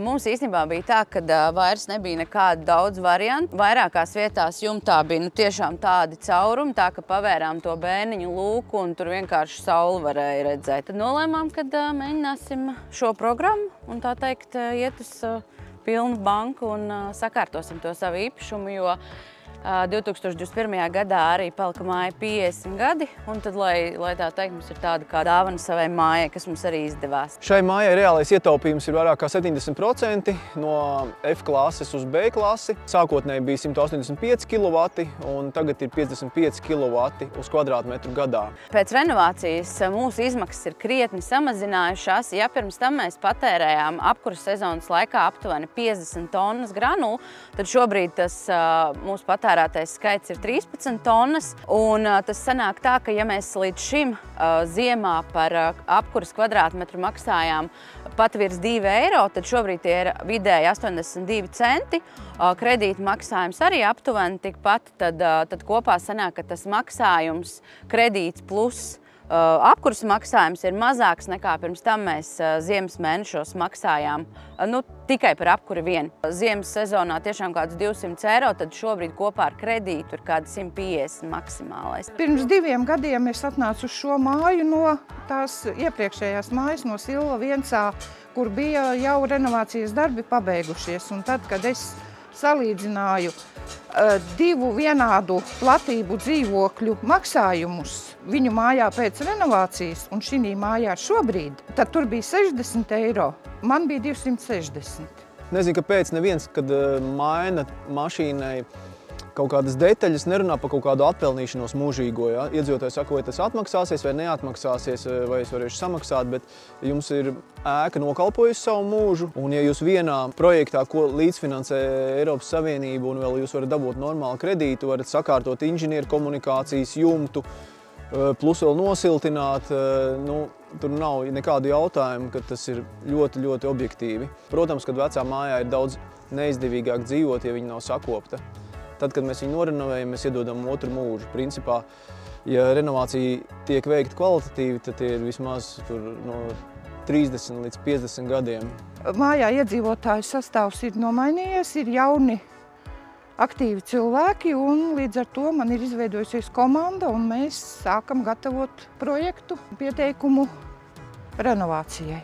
Mums īstenībā bija tā, ka vairs nebija nekāda daudz variantu. Vairākās vietās jumtā bija tiešām tādi caurumi, tā ka pavērām to bēniņu lūku un tur vienkārši sauli varēja redzēt. Tad nolēmām, ka mēģināsim šo programmu un tā teikt iet uz pilnu banku un sakārtosim to savu īpašumu, jo 2021. gadā arī palika māja 50 gadi, un tad, lai tā teikt, mums ir tāda kā dāvana savai mājai, kas mums arī izdevās. Šai mājai reālais ietaupījums ir vairāk kā 70% no F klases uz B klasi. Sākotnēji bija 185 kW, un tagad ir 55 kW uz kvadrātmetru gadā. Pēc renovācijas mūsu izmaksas ir krietni samazinājušās. Ja pirms tam mēs patērējām apkuras sezonas laikā aptuveni 50 tonnas granulu, tad šobrīd tas mūsu patērētais skaits ir 13 tonnas, un tas sanāk tā, ka ja mēs līdz šim ziemā par apkuras kvadrātmetru maksājām pat virs 2 eiro, tad šobrīd tie ir vidēji 82 centi. Kredīta maksājums arī aptuveni tikpat, tad kopā sanāk, ka tas maksājums, kredīts plus apkuras maksājums ir mazāks nekā pirms tam mēs ziemas mēnešos maksājām tikai par apkuri vien. Ziemas sezonā tiešām kāds 200 eiro, tad šobrīd kopā ar kredītu ir kāds 150 maksimālais. Pirms 2 gadiem es atnācu uz šo māju no tās iepriekšējās mājas, no Silva 1A, kur bija jau renovācijas darbi pabeigušies. Un tad, kad es salīdzināju 2 vienādu platību dzīvokļu maksājumus viņu mājā pēc renovācijas un šī mājā šobrīd, tad tur bija 60 eiro, man bija 260. Nezinu, kāpēc neviens, kad maina mašīnai kaut kādas detaļas, nerunā par kaut kādu atpelnīšanos mūžīgo. Ja? Iedzīvotāji saka, vai tas atmaksāsies vai neatmaksāsies, vai es varēšu samaksāt, bet jums ir ēka nokalpojusi savu mūžu, un ja jūs vienā projektā, ko līdzfinansē Eiropas Savienība, un vēl jūs varat dabūt normālu kredītu, varat sakārtot inženieru komunikācijas jumtu, plus vēl nosiltināt, tur nav nekādu jautājumu, ka tas ir ļoti, ļoti objektīvi. Protams, kad vecā mājā ir daudz neizdevīgāk dzīvot, ja viņa nav sakopta. Tad, kad mēs viņu norenovējam, mēs iedodam otru mūžu. Principā, ja renovācija tiek veikta kvalitatīvi, tad tie ir vismaz no 30 līdz 50 gadiem. Mājā iedzīvotāju sastāvs ir nomainījies, ir jauni, aktīvi cilvēki, un līdz ar to man ir izveidojusies komanda, un mēs sākam gatavot projektu, pieteikumu renovācijai.